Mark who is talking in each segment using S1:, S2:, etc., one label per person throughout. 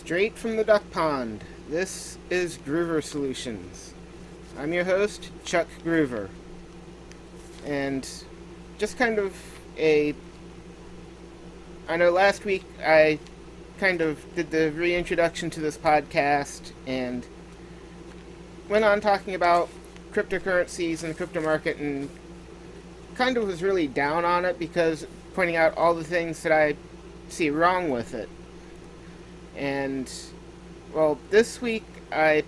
S1: Straight from the duck pond, this is Groover Solutions. I'm your host, Chuck Groover. And just kind of I know last week I kind of did the reintroduction to this podcast and went on talking about cryptocurrencies and the crypto market and kind of was really down on it because pointing out all the things that I see wrong with it. And, well, this week I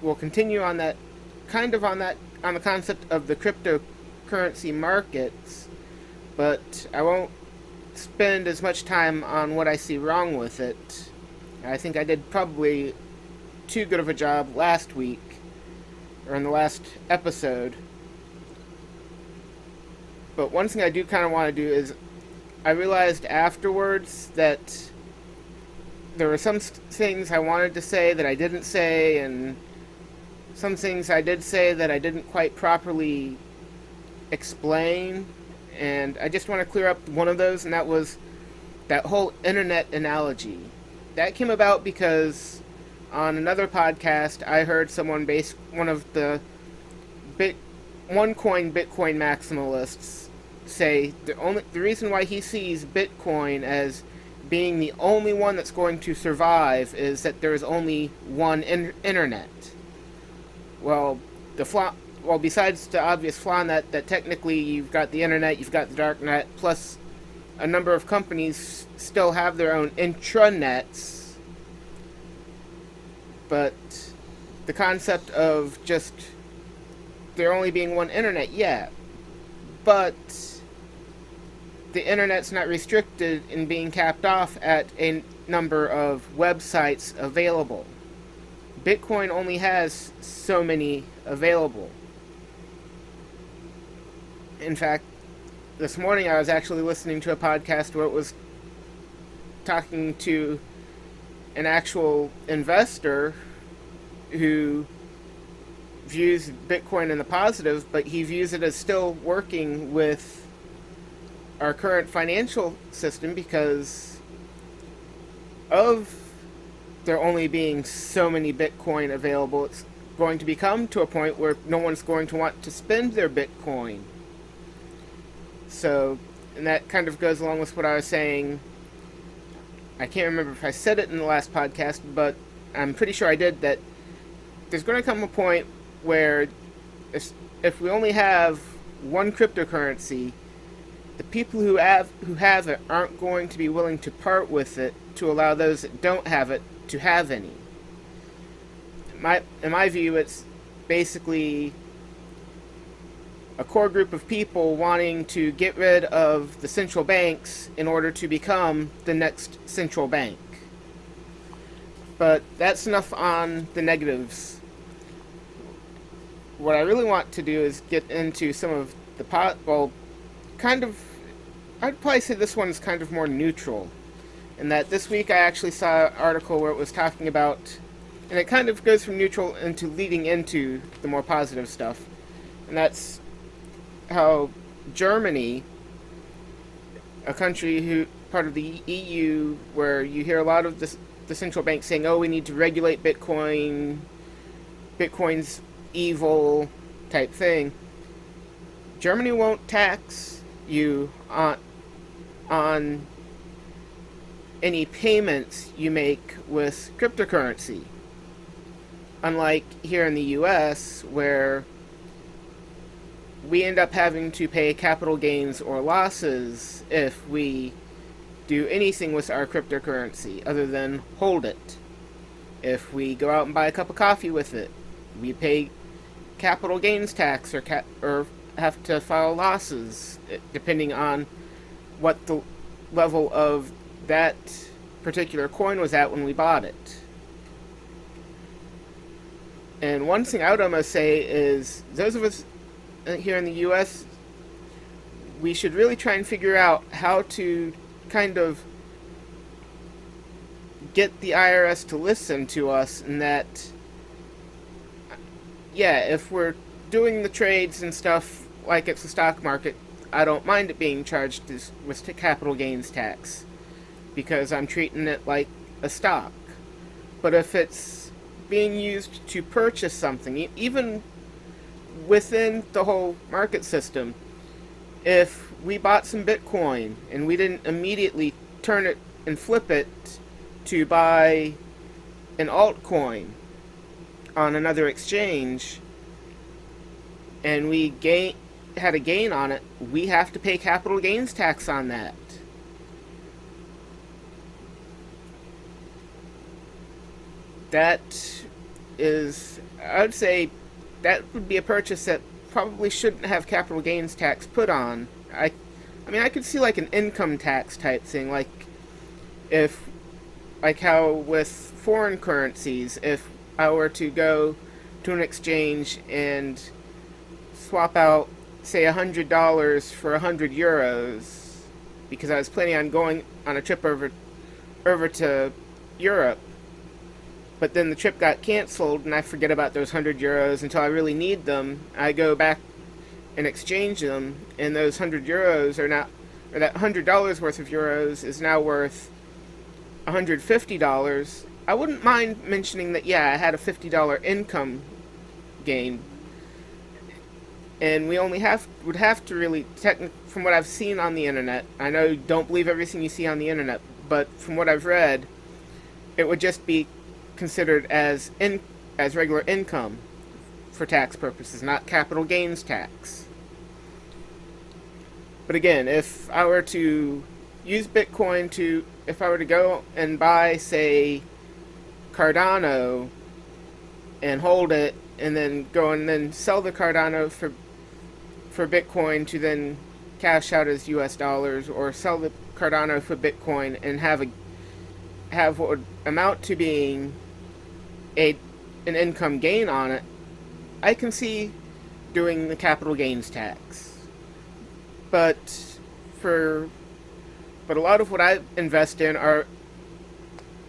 S1: will continue on that, on the concept of the cryptocurrency markets, but I won't spend as much time on what I see wrong with it. I think I did probably too good of a job last week, or in the last episode. But one thing I do kind of want to do is, I realized afterwards that there were some things I wanted to say that I didn't say, and some things I did say that I didn't quite properly explain, and I just want to clear up one of those, and that was that whole internet analogy. That came about because on another podcast I heard someone base one of the Bitcoin maximalists say the reason why he sees Bitcoin as being the only one that's going to survive is that there is only one internet. Well, besides the obvious flaw in that technically you've got the internet, you've got the dark net, plus a number of companies still have their own intranets, but the concept of just there only being one internet, yeah, but the internet's not restricted in being capped off at a number of websites available. Bitcoin only has so many available. In fact, this morning I was actually listening to a podcast where it was talking to an actual investor who views Bitcoin in the positive, but he views it as still working with our current financial system because of there only being so many Bitcoin available. It's going to become to a point where no one's going to want to spend their Bitcoin. So, and that kind of goes along with what I was saying. I can't remember if I said it in the last podcast, but I'm pretty sure I did, that there's going to come a point where if we only have one cryptocurrency, the people who have it aren't going to be willing to part with it to allow those that don't have it to have any. In my view, it's basically a core group of people wanting to get rid of the central banks in order to become the next central bank. But that's enough on the negatives. What I really want to do is get into some of the I'd probably say this one's kind of more neutral, in that this week I actually saw an article where it was talking about, and it kind of goes from neutral into leading into the more positive stuff, and that's how Germany, a country who part of the EU, where you hear a lot of the central bank saying, oh, we need to regulate Bitcoin's evil type thing. Germany won't tax you on any payments you make with cryptocurrency. Unlike here in the US, where we end up having to pay capital gains or losses if we do anything with our cryptocurrency other than hold it. If we go out and buy a cup of coffee with it, we pay capital gains tax or have to file losses depending on what the level of that particular coin was at when we bought it. And one thing I would almost say is, those of us here in the US, we should really try and figure out how to kind of get the IRS to listen to us, and that, yeah, if we're doing the trades and stuff like it's the stock market, I don't mind it being charged with capital gains tax because I'm treating it like a stock. But if it's being used to purchase something, even within the whole market system, if we bought some Bitcoin and we didn't immediately turn it and flip it to buy an altcoin on another exchange, and we had a gain on it, we have to pay capital gains tax on that. That is, I would say, that would be a purchase that probably shouldn't have capital gains tax put on. I mean, I could see like an income tax type thing, if, like how with foreign currencies, if I were to go to an exchange and swap out, say, $100 for €100, because I was planning on going on a trip over to Europe, but then the trip got canceled and I forget about those €100 until I really need them. I go back and exchange them, and those €100 are now, or that $100 worth of euros is now worth $150. I wouldn't mind mentioning that, yeah, I had a $50 income gain, and we only would have to really, from what I've seen on the internet, I know you don't believe everything you see on the internet, but from what I've read, it would just be considered as regular income for tax purposes, not capital gains tax. But again, if I were to use Bitcoin if I were to go and buy, say, Cardano and hold it, and then go and then sell the Cardano for Bitcoin to then cash out as US dollars, or sell the Cardano for Bitcoin and have what would amount to being an income gain on it, I can see doing the capital gains tax. But a lot of what I invest in are,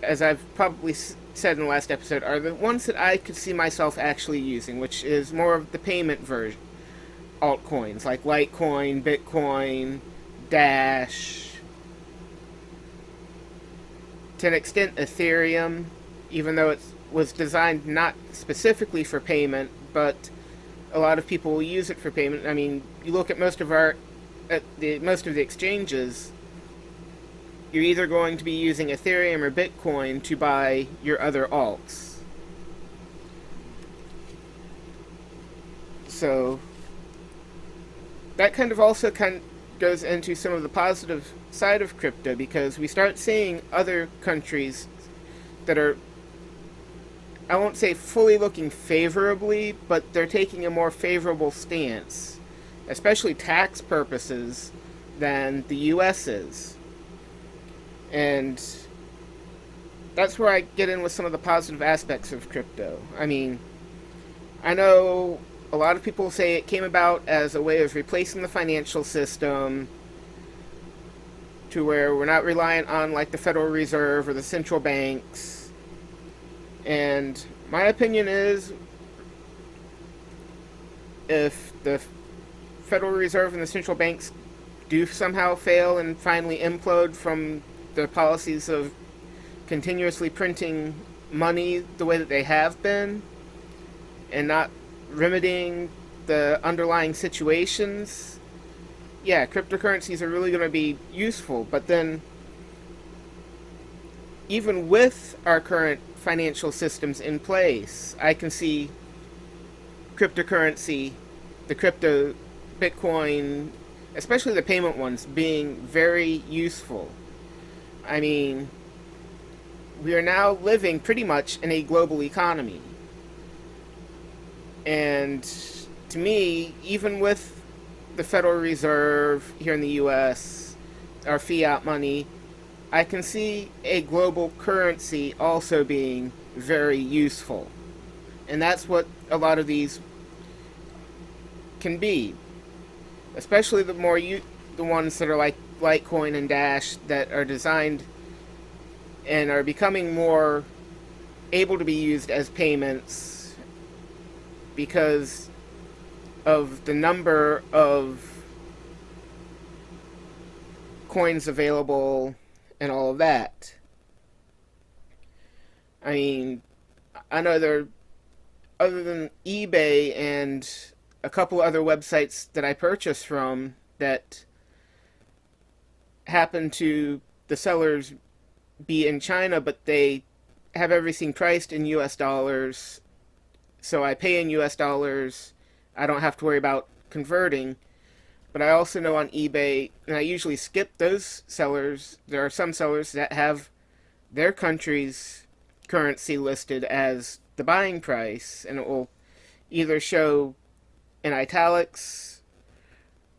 S1: as I've probably said in the last episode, are the ones that I could see myself actually using, which is more of the payment version altcoins, like Litecoin, Bitcoin, Dash, to an extent Ethereum, even though it was designed not specifically for payment, but a lot of people will use it for payment. I mean, you look at most of the exchanges, you're either going to be using Ethereum or Bitcoin to buy your other alts. So that kind of also goes into some of the positive side of crypto, because we start seeing other countries that are, I won't say fully looking favorably, but they're taking a more favorable stance, especially tax purposes, than the US is. And that's where I get in with some of the positive aspects of crypto. I mean, I know a lot of people say it came about as a way of replacing the financial system, to where we're not reliant on like the Federal Reserve or the central banks. And my opinion is, if the Federal Reserve and the central banks do somehow fail and finally implode from the policies of continuously printing money the way that they have been, and not remedying the underlying situations, yeah, cryptocurrencies are really going to be useful. But then, even with our current financial systems in place, I can see cryptocurrency, the crypto, Bitcoin, especially the payment ones, being very useful. I mean, we are now living pretty much in a global economy. And to me, even with the Federal Reserve here in the US, our fiat money, I can see a global currency also being very useful. And that's what a lot of these can be. Especially the ones that are like Litecoin and Dash, that are designed and are becoming more able to be used as payments because of the number of coins available and all of that. I mean, I know there, other than eBay and a couple other websites that I purchase from that happen to the sellers be in China, but they have everything priced in US dollars, so I pay in US dollars. I don't have to worry about converting. But I also know on eBay, and I usually skip those sellers. There are some sellers that have their country's currency listed as the buying price, and it will either show in italics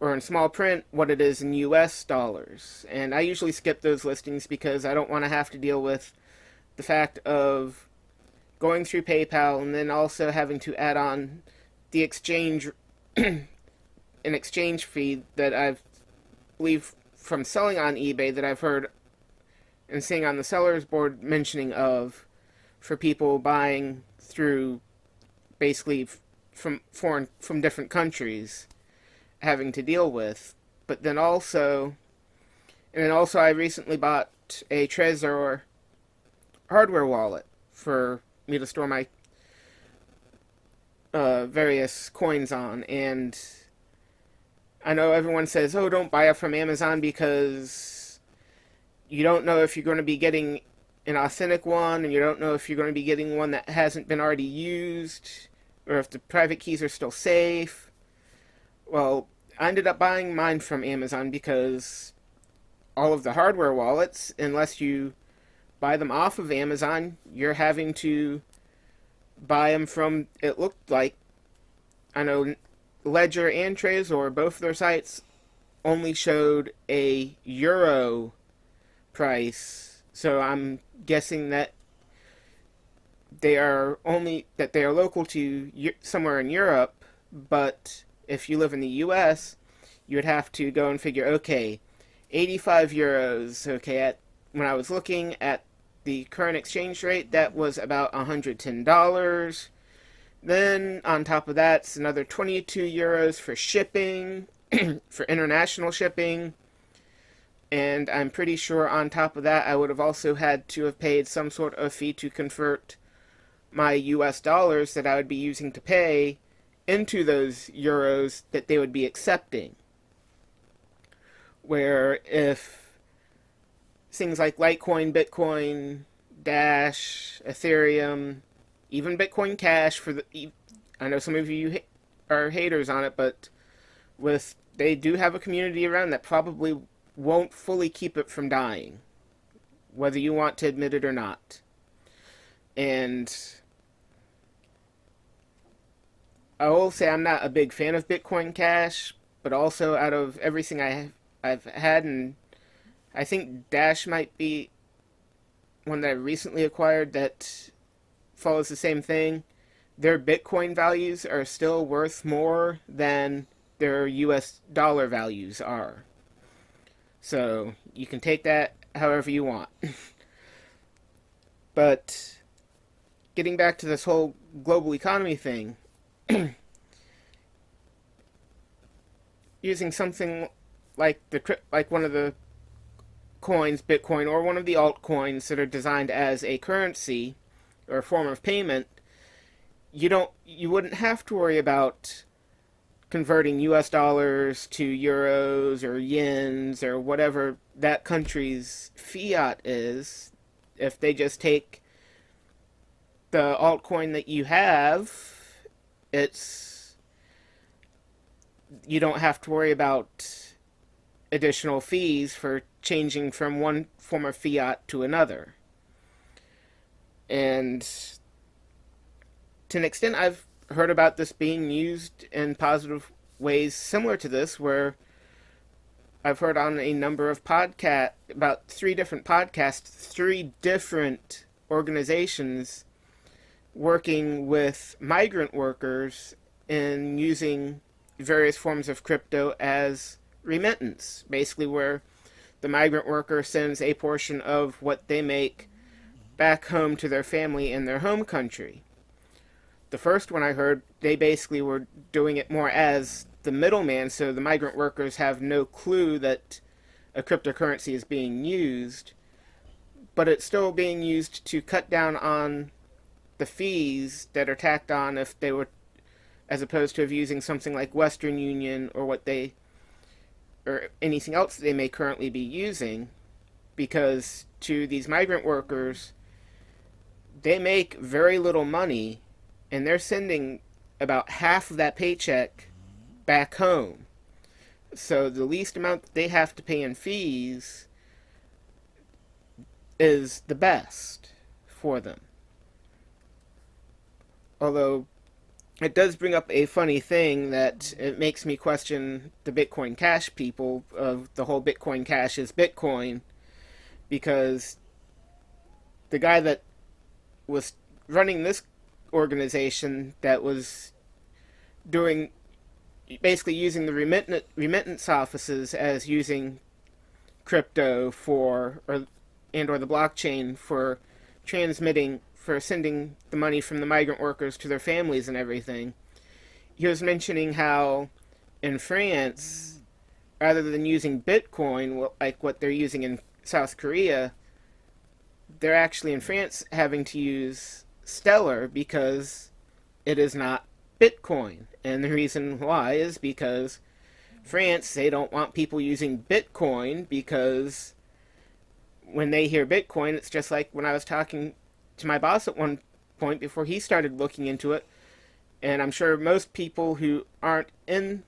S1: or in small print what it is in US dollars. And I usually skip those listings because I don't want to have to deal with the fact of going through PayPal and then also having to add on the exchange an exchange fee that I've believe from selling on eBay that I've heard and seeing on the sellers board mentioning of for people buying through basically from different countries having to deal with. But then also, and then also I recently bought a Trezor hardware wallet for me to store my various coins on. And I know everyone says, oh, don't buy it from Amazon because you don't know if you're going to be getting an authentic one, and you don't know if you're going to be getting one that hasn't been already used, or if the private keys are still safe. Well, I ended up buying mine from Amazon because all of the hardware wallets, unless you buy them off of Amazon, you're having to buy them from, it looked like, I know Ledger and Trezor, both of their sites only showed a euro price. So I'm guessing that they are local to somewhere in Europe, but if you live in the US, you would have to go and figure, okay, 85 euros, okay, when I was looking at the current exchange rate, that was about $110. Then, on top of that, it's another 22 euros for shipping, for international shipping. And I'm pretty sure on top of that, I would have also had to have paid some sort of fee to convert my US dollars that I would be using to pay into those euros that they would be accepting. Where if things like Litecoin, Bitcoin, Dash, Ethereum, even Bitcoin Cash I know some of you are haters on it, but they do have a community around that probably won't fully keep it from dying, whether you want to admit it or not. And I will say I'm not a big fan of Bitcoin Cash, but also out of everything I've had, and I think Dash might be one that I recently acquired that follows the same thing. Their Bitcoin values are still worth more than their US dollar values are. So you can take that however you want. But getting back to this whole global economy thing, using something like one of the coins, Bitcoin, or one of the altcoins that are designed as a currency or a form of payment, you wouldn't have to worry about converting US dollars to euros or yens or whatever that country's fiat is. If they just take the altcoin that you have, you don't have to worry about additional fees for changing from one form of fiat to another. And to an extent, I've heard about this being used in positive ways similar to this, where I've heard on a number of about 3 different podcasts, 3 different organizations working with migrant workers in using various forms of crypto as remittance, basically where the migrant worker sends a portion of what they make back home to their family in their home country. The first one I heard, they basically were doing it more as the middleman, so the migrant workers have no clue that a cryptocurrency is being used. but it's still being used to cut down on the fees that are tacked on if they were, as opposed to using something like Western Union or what they, or anything else they may currently be using, because to these migrant workers, they make very little money, and they're sending about half of that paycheck back home. So the least amount that they have to pay in fees is the best for them. Although it does bring up a funny thing that it makes me question the Bitcoin Cash people of the whole Bitcoin Cash is Bitcoin, because the guy that was running this organization that was doing basically using the remittance offices as using crypto for or the blockchain for transmitting for sending the money from the migrant workers to their families and everything. He was mentioning how in France, rather than using Bitcoin like what they're using in South Korea, they're actually in France having to use Stellar because it is not Bitcoin. And the reason why is because France, they don't want people using Bitcoin, because when they hear Bitcoin, it's just like when I was talking to my boss at one point before he started looking into it, and I'm sure most people who aren't in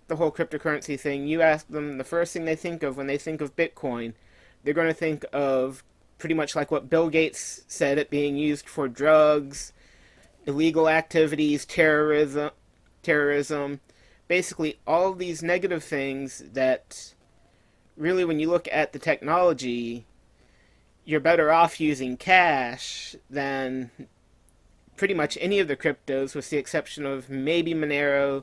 S1: the whole cryptocurrency thing, you ask them the first thing they think of when they think of Bitcoin, they're going to think of pretty much like what Bill Gates said, it being used for drugs, illegal activities, terrorism, basically all of these negative things that really, when you look at the technology, you're better off using cash than pretty much any of the cryptos, with the exception of maybe Monero,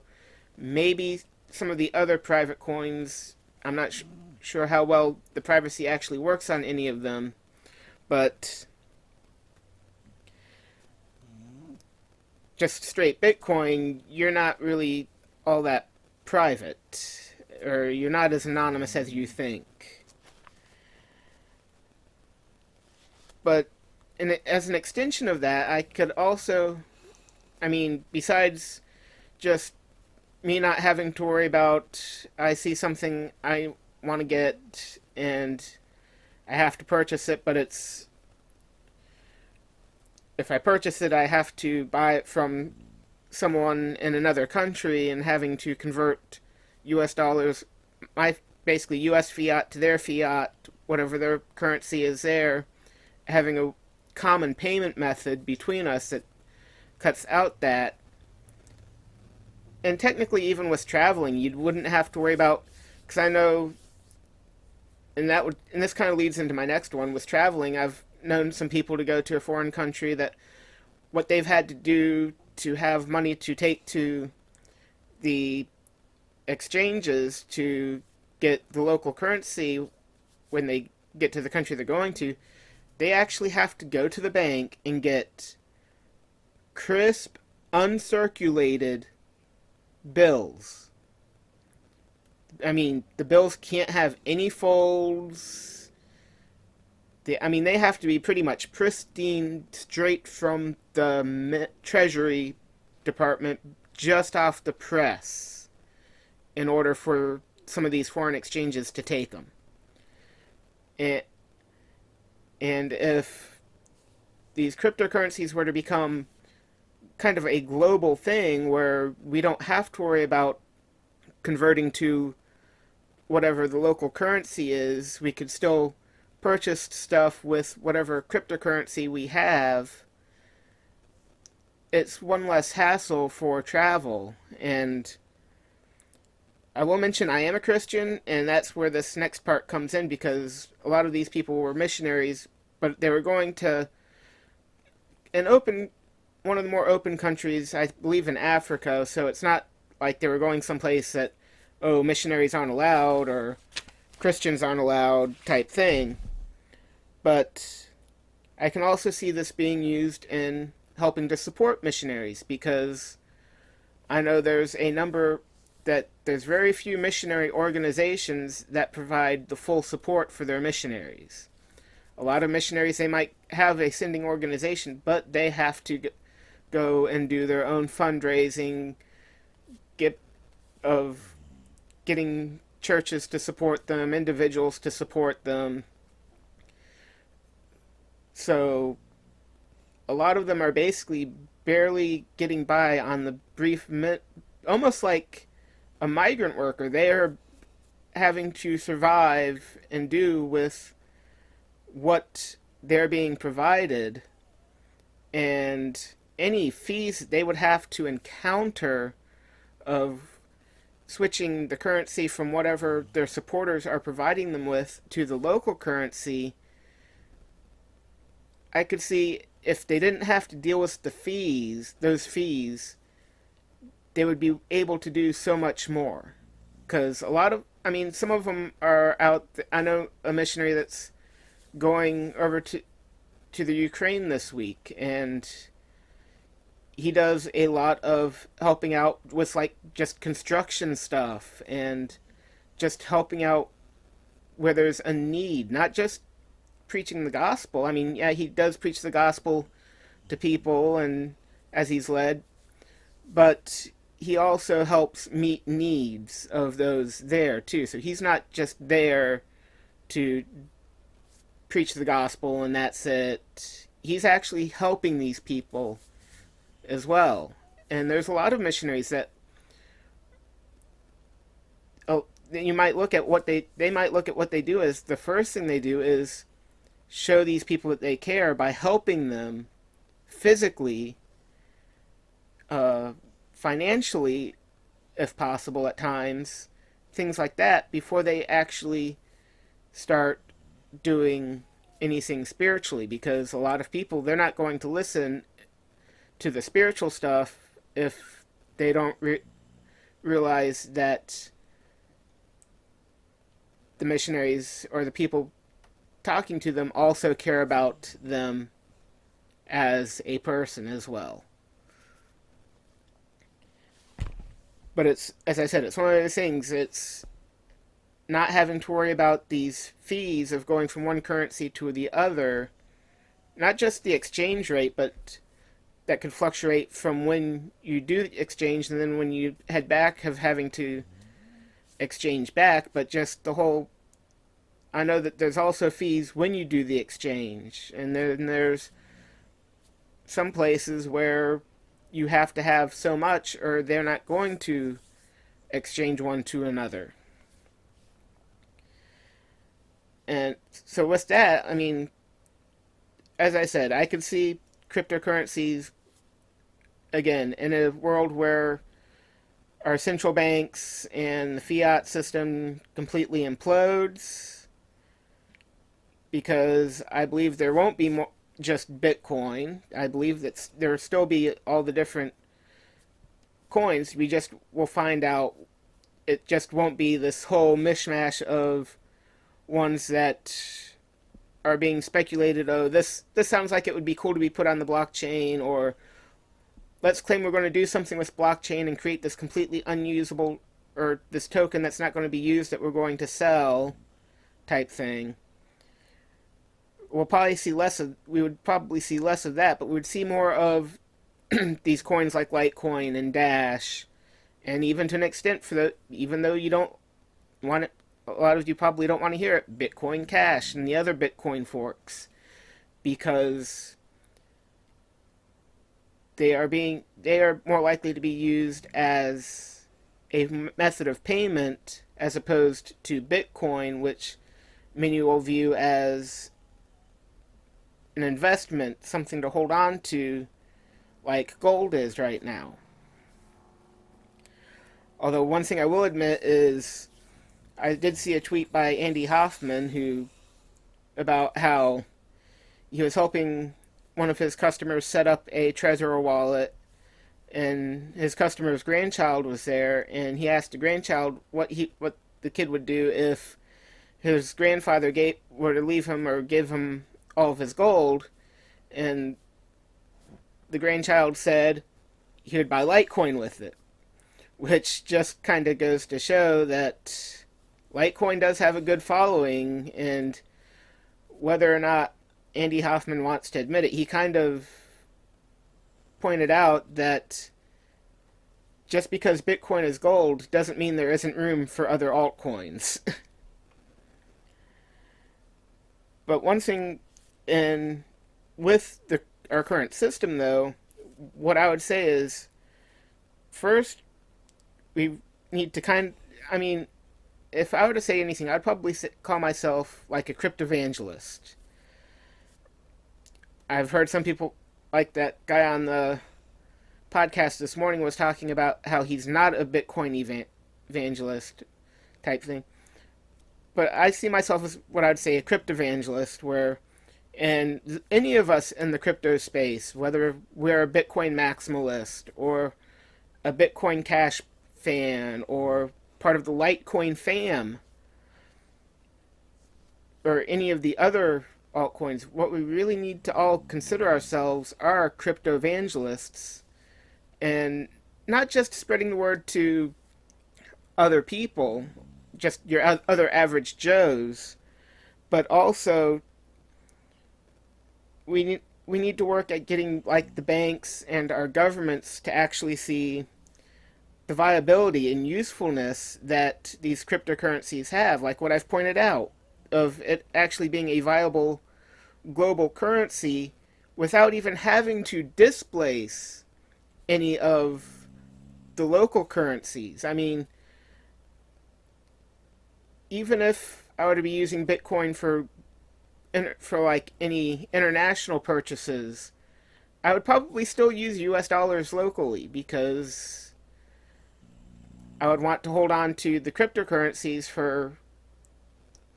S1: maybe some of the other private coins. I'm not sure how well the privacy actually works on any of them, but just straight Bitcoin, you're not really all that private, or you're not as anonymous as you think. But as an extension of that, I could also, besides just me not having to worry about, I see something I want to get and I have to purchase it, but if I purchase it, I have to buy it from someone in another country and having to convert US dollars, basically US fiat to their fiat, whatever their currency is there, having a common payment method between us that cuts out that. And technically, even with traveling, you wouldn't have to worry about, because I know, and this kind of leads into my next one. With traveling, I've known some people to go to a foreign country that what they've had to do to have money to take to the exchanges to get the local currency when they get to the country they're going to, they actually have to go to the bank and get crisp, uncirculated bills. The bills can't have any folds. They have to be pretty much pristine, straight from the Treasury Department, just off the press, in order for some of these foreign exchanges to take them. And if these cryptocurrencies were to become kind of a global thing where we don't have to worry about converting to whatever the local currency is, we could still purchase stuff with whatever cryptocurrency we have. It's one less hassle for travel. And I will mention I am a Christian, and that's where this next part comes in, because a lot of these people were missionaries, but they were going to one of the more open countries, I believe in Africa, so it's not like they were going someplace that, oh, missionaries aren't allowed or Christians aren't allowed type thing. But I can also see this being used in helping to support missionaries, because I know there's very few missionary organizations that provide the full support for their missionaries. A lot of missionaries, they might have a sending organization, but they have to go and do their own fundraising, get of getting churches to support them, individuals to support them. So a lot of them are basically barely getting by on the brief, almost like a migrant worker. They are having to survive and do with what they're being provided, and any fees they would have to encounter of switching the currency from whatever their supporters are providing them with to the local currency. I could see if they didn't have to deal with the fees, those fees, they would be able to do so much more. Because a lot of, I mean, some of them are out. I know a missionary that's going over to the Ukraine this week, and he does a lot of helping out with like just construction stuff and just helping out where there's a need, not just preaching the gospel. I mean, yeah, he does preach the gospel to people and as he's led, but he also helps meet needs of those there too. So he's not just there to preach the gospel and that's it. He's actually helping these people as well. And there's a lot of missionaries that, oh, you might look at what they might look at what they do as the first thing they do is show these people that they care by helping them physically, financially, if possible at times, things like that, before they actually start doing anything spiritually. Because a lot of people, they're not going to listen to the spiritual stuff if they don't realize that the missionaries or the people talking to them also care about them as a person as well. But it's, as I said, it's one of those things. It's not having to worry about these fees of going from one currency to the other. Not just the exchange rate, but that could fluctuate from when you do exchange and then when you head back of having to exchange back, but just the whole. I know that there's also fees when you do the exchange, and then there's some places where you have to have so much or they're not going to exchange one to another. And so with that, I mean, as I said, I could see cryptocurrencies, again, in a world where our central banks and the fiat system completely implodes, because I believe there won't be more, just Bitcoin. I believe that there will still be all the different coins. We just will find out it just won't be this whole mishmash of ones that are being speculated. Oh, this sounds like it would be cool to be put on the blockchain, or let's claim we're going to do something with blockchain and create this completely unusable, or this token that's not going to be used that we're going to sell type thing. We'll probably see less of, we would probably see less of that, but we would see more of these coins like Litecoin and Dash, and even to an extent, for the, even though you don't want it, a lot of you probably don't want to hear it, Bitcoin Cash and the other Bitcoin forks, because they are more likely to be used as a method of payment as opposed to Bitcoin, which many will view as an investment, something to hold on to, like gold is right now. Although one thing I will admit is I did see a tweet by Andy Hoffman who about how he was helping one of his customers set up a Trezor wallet, and his customer's grandchild was there, and he asked the grandchild what the kid would do if his grandfather were to leave him or give him all of his gold, and the grandchild said he would buy Litecoin with it, which just kind of goes to show that Litecoin does have a good following, and whether or not Andy Hoffman wants to admit it, he kind of pointed out that just because Bitcoin is gold doesn't mean there isn't room for other altcoins. But one thing in with our current system, though, what I would say is first we need to I mean, if I were to say anything, I'd probably call myself like a cryptovangelist. I've heard some people, like that guy on the podcast this morning, was talking about how he's not a Bitcoin evangelist type thing. But I see myself as what I'd say a cryptovangelist, where and any of us in the crypto space, whether we're a Bitcoin maximalist or a Bitcoin Cash fan or part of the Litecoin fam or any of the other altcoins, what we really need to all consider ourselves are cryptovangelists, and not just spreading the word to other people, just your other average Joes, but also we need to work at getting like the banks and our governments to actually see the viability and usefulness that these cryptocurrencies have, like what I've pointed out, of it actually being a viable global currency without even having to displace any of the local currencies. I mean, even if I were to be using Bitcoin for like any international purchases, I would probably still use US dollars locally because I would want to hold on to the cryptocurrencies for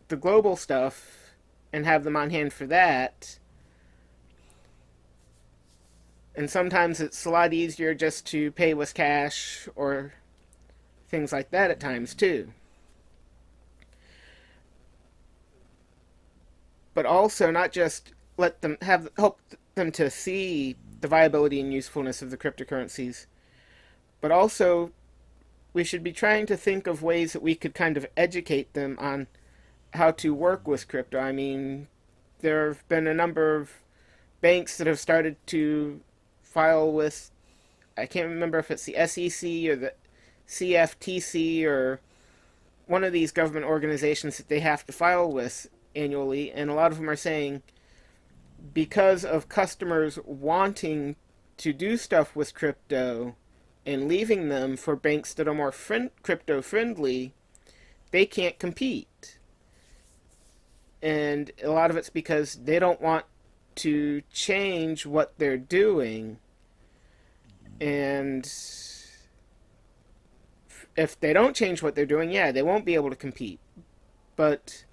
S1: the global stuff and have them on hand for that. And sometimes it's a lot easier just to pay with cash or things like that at times too. But also not just let them help them to see the viability and usefulness of the cryptocurrencies, but also we should be trying to think of ways that we could kind of educate them on how to work with crypto. I mean, there have been a number of banks that have started to file with, I can't remember if it's the SEC or the CFTC or one of these government organizations that they have to file with annually, and a lot of them are saying because of customers wanting to do stuff with crypto and leaving them for banks that are more crypto friendly, they can't compete. And a lot of it's because they don't want to change what they're doing. And if they don't change what they're doing, yeah, they won't be able to compete. But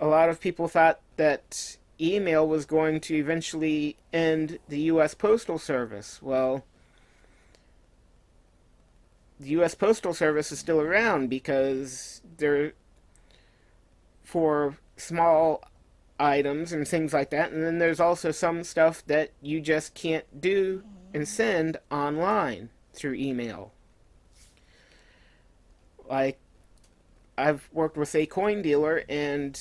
S1: a lot of people thought that email was going to eventually end the U.S. Postal Service. Well, the U.S. Postal Service is still around because they're for small items and things like that. And then there's also some stuff that you just can't do and send online through email. Like, I've worked with a coin dealer, and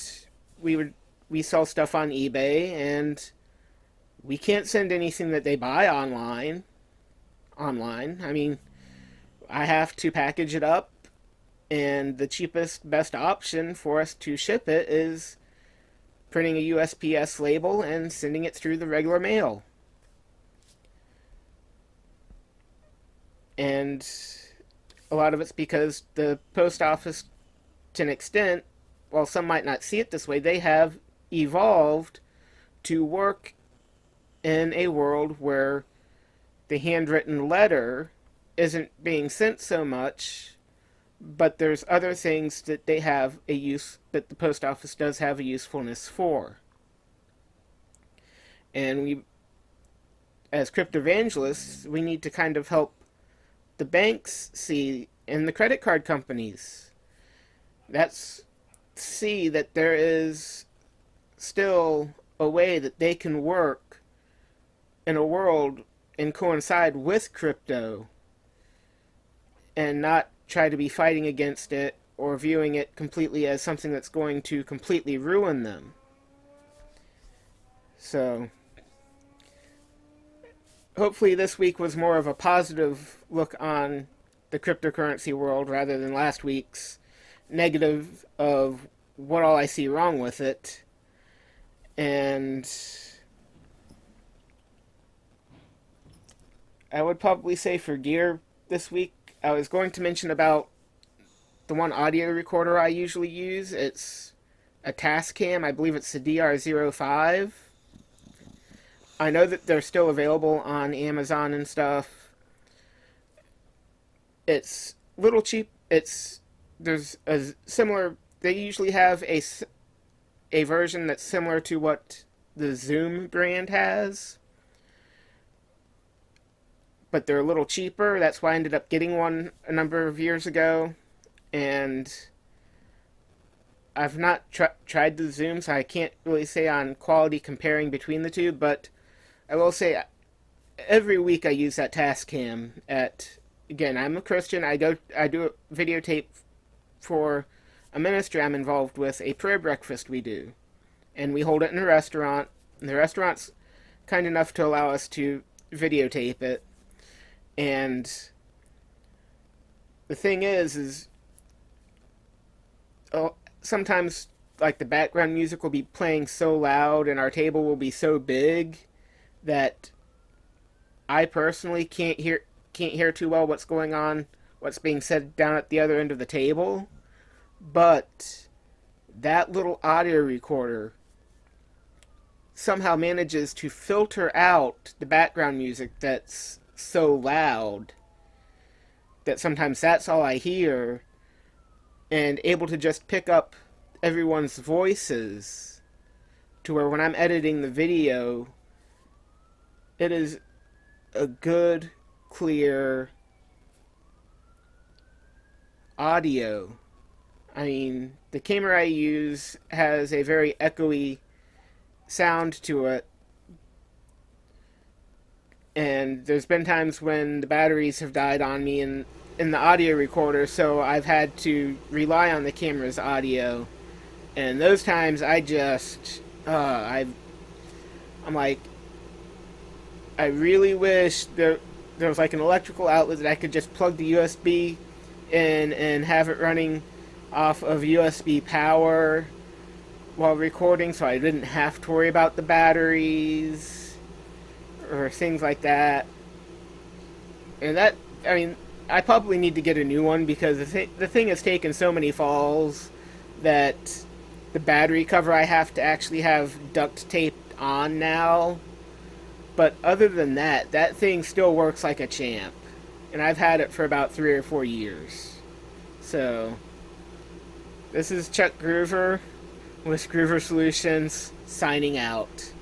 S1: we sell stuff on eBay, and we can't send anything that they buy online. I mean, I have to package it up, and the cheapest, best option for us to ship it is printing a USPS label and sending it through the regular mail. And a lot of it's because the post office, to an extent, while some might not see it this way, they have evolved to work in a world where the handwritten letter isn't being sent so much, but there's other things that they have a use, that the post office does have a usefulness for. And we, as cryptovangelists, we need to kind of help the banks see, and the credit card companies, that's see that there is still a way that they can work in a world and coincide with crypto and not try to be fighting against it or viewing it completely as something that's going to completely ruin them. So hopefully this week was more of a positive look on the cryptocurrency world rather than last week's negative of what all I see wrong with it. And I would probably say for gear this week, I was going to mention about the one audio recorder I usually use. It's a Tascam. I believe it's the DR05. I know that they're still available on Amazon and stuff. It's little cheap. There's a similar. They usually have a version that's similar to what the Zoom brand has, but they're a little cheaper. That's why I ended up getting one a number of years ago, and I've not tried the Zoom, so I can't really say on quality comparing between the two. But I will say every week I use that Tascam. Again, I'm a Christian. I do a videotape for a ministry I'm involved with, a prayer breakfast we do, and we hold it in a restaurant. And the restaurant's kind enough to allow us to videotape it. And the thing is sometimes like the background music will be playing so loud and our table will be so big that I personally can't hear too well what's going on, what's being said down at the other end of the table. But that little audio recorder somehow manages to filter out the background music that's so loud that sometimes that's all I hear, and able to just pick up everyone's voices to where when I'm editing the video, it is a good, clear audio. I mean, the camera I use has a very echoey sound to it, and there's been times when the batteries have died on me in the audio recorder, so I've had to rely on the camera's audio. And those times I just, I'm like, I really wish there was like an electrical outlet that I could just plug the USB in and have it running off of USB power while recording, so I didn't have to worry about the batteries or things like that. And that, I mean, I probably need to get a new one because the thing has taken so many falls that the battery cover I have to actually have duct taped on now. But other than that, that thing still works like a champ. And I've had it for about 3 or 4 years. So, this is Chuck Groover with Groover Solutions, signing out.